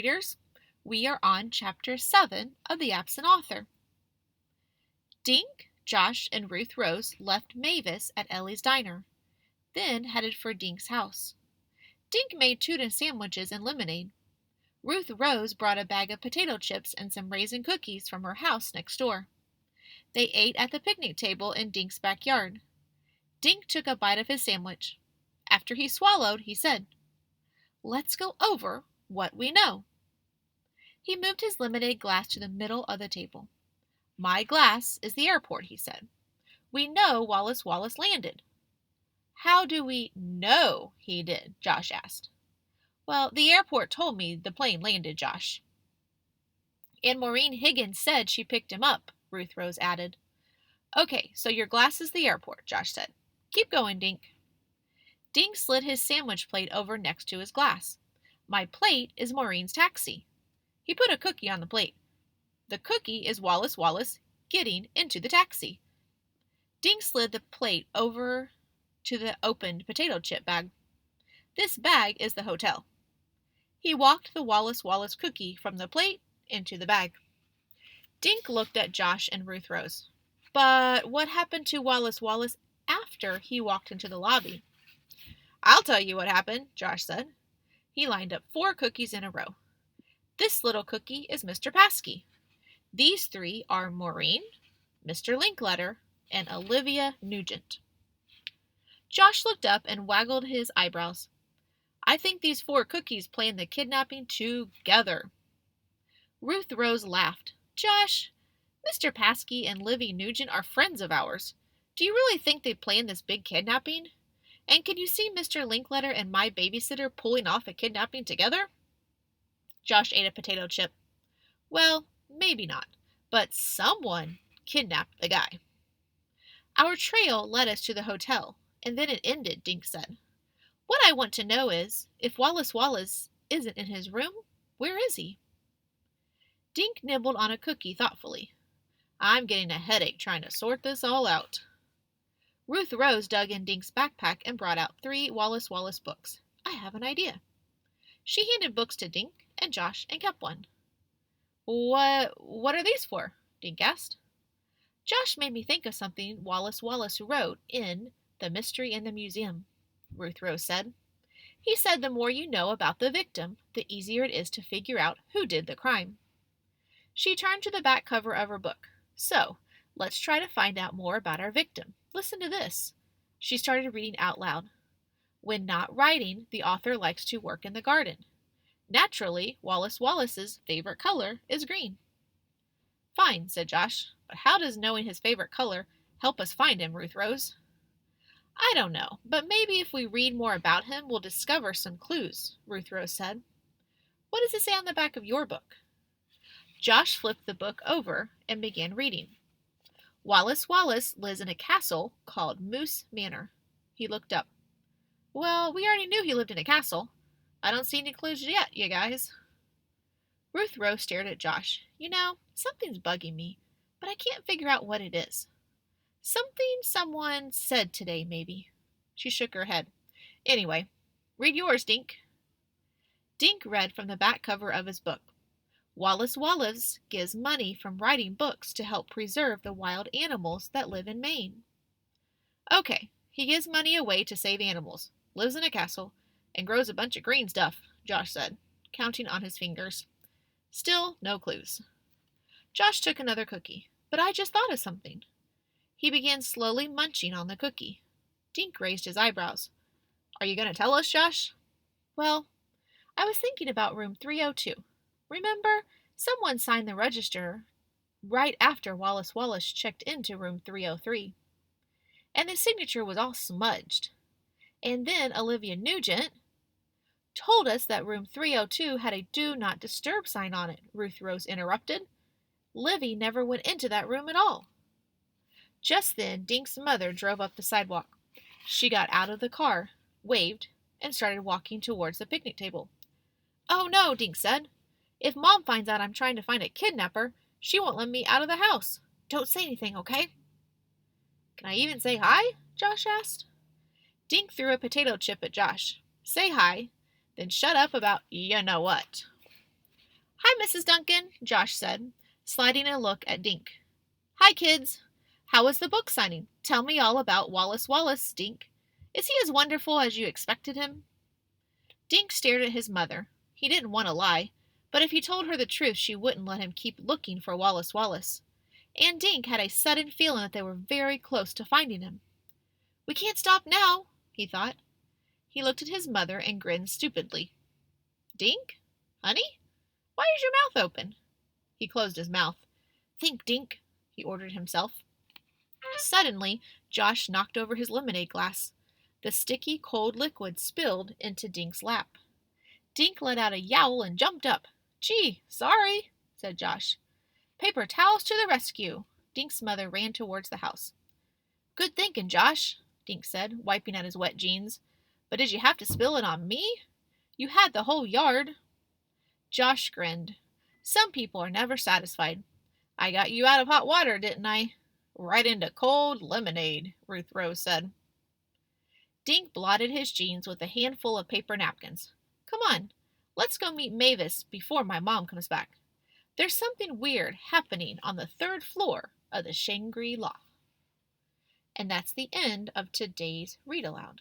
Readers, we are on Chapter 7 of The Absent Author. Dink, Josh, and Ruth Rose left Mavis at Ellie's diner, then headed for Dink's house. Dink made tuna sandwiches and lemonade. Ruth Rose brought a bag of potato chips and some raisin cookies from her house next door. They ate at the picnic table in Dink's backyard. Dink took a bite of his sandwich. After he swallowed, he said, "Let's go over what we know." He moved his lemonade glass to the middle of the table. "My glass is the airport," he said. "We know Wallace Wallace landed." "How do we know he did?" Josh asked. "Well, the airport told me the plane landed, Josh." "And Maureen Higgins said she picked him up," Ruth Rose added. "Okay, so your glass is the airport," Josh said. "Keep going, Dink." Dink slid his sandwich plate over next to his glass. "My plate is Maureen's taxi." He put a cookie on the plate. "The cookie is Wallace Wallace getting into the taxi." Dink slid the plate over to the opened potato chip bag. "This bag is the hotel." He walked the Wallace Wallace cookie from the plate into the bag. Dink looked at Josh and Ruth Rose. "But what happened to Wallace Wallace after he walked into the lobby?" "I'll tell you what happened," Josh said. He lined up 4 cookies in a row. "This little cookie is Mr. Paskey. These 3 are Maureen, Mr. Linkletter, and Olivia Nugent." Josh looked up and waggled his eyebrows. "I think these 4 cookies planned the kidnapping together." Ruth Rose laughed. "Josh, Mr. Paskey and Livy Nugent are friends of ours. Do you really think they planned this big kidnapping? And can you see Mr. Linkletter and my babysitter pulling off a kidnapping together?" Josh ate a potato chip. "Well, maybe not, but someone kidnapped the guy." "Our trail led us to the hotel, and then it ended," Dink said. "What I want to know is, if Wallace Wallace isn't in his room, where is he?" Dink nibbled on a cookie thoughtfully. "I'm getting a headache trying to sort this all out." Ruth Rose dug in Dink's backpack and brought out 3 Wallace Wallace books. "I have an idea." She handed books to Dink and Josh and kept one. What are these for?" Dink asked. "Josh made me think of something Wallace Wallace wrote in The Mystery in the Museum," Ruth Rose said. "He said the more you know about the victim, the easier it is to figure out who did the crime." She turned to the back cover of her book. "So, let's try to find out more about our victim. Listen to this." She started reading out loud. "When not writing, the author likes to work in the garden. Naturally, Wallace Wallace's favorite color is green." "Fine," said Josh, "but how does knowing his favorite color help us find him, Ruth Rose?" "I don't know, but maybe if we read more about him, we'll discover some clues," Ruth Rose said. "What does it say on the back of your book?" Josh flipped the book over and began reading. "Wallace Wallace lives in a castle called Moose Manor." He looked up. "Well, we already knew he lived in a castle. I don't see any clues yet, you guys." Ruth Rose stared at Josh. "You know, something's bugging me, but I can't figure out what it is. Something someone said today, maybe." She shook her head. "Anyway, read yours, Dink." Dink read from the back cover of his book. "Wallace Wallace gives money from writing books to help preserve the wild animals that live in Maine." "Okay, he gives money away to save animals, lives in a castle, and grows a bunch of green stuff," Josh said, counting on his fingers. Still no clues. Josh took another cookie. "But I just thought of something." He began slowly munching on the cookie. Dink raised his eyebrows. "Are you going to tell us, Josh?" "Well, I was thinking about room 302. Remember, someone signed the register right after Wallace Wallace checked into room 303. And the signature was all smudged. And then Olivia Nugent told us that room 302 had a do not disturb sign on it," Ruth Rose interrupted. "Livy never went into that room at all." Just then, Dink's mother drove up the sidewalk. She got out of the car, waved, and started walking towards the picnic table. "Oh no," Dink said. "If Mom finds out I'm trying to find a kidnapper, she won't let me out of the house. Don't say anything, okay?" "Can I even say hi?" Josh asked. Dink threw a potato chip at Josh. "Say hi, then shut up about you-know-what." Mrs. Duncan, Josh said, sliding a look at Dink. Hi, kids. How was the book signing? Tell me all about Wallace Wallace, Dink. Is he as wonderful as you expected him? Dink stared at his mother. He didn't want to lie, but if he told her the truth, she wouldn't let him keep looking for Wallace Wallace. And Dink had a sudden feeling that they were very close to finding him. We can't stop now, he thought. He looked at his mother and grinned stupidly. Dink? Honey? Why is your mouth open? He closed his mouth. Think, Dink, he ordered himself. Suddenly, Josh knocked over his lemonade glass. The sticky, cold liquid spilled into Dink's lap. Dink let out a yowl and jumped up. Gee, sorry, said Josh. Paper towels to the rescue. Dink's mother ran towards the house. Good thinking, Josh, Dink said, wiping at his wet jeans. But did you have to spill it on me? You had the whole yard. Josh grinned. Some people are never satisfied. I got you out of hot water, didn't I? Right into cold lemonade, Ruth Rose said. Dink blotted his jeans with a handful of paper napkins. Come on, let's go meet Mavis before my mom comes back. There's something weird happening on the 3rd floor of the Shangri-La. And that's the end of today's read aloud.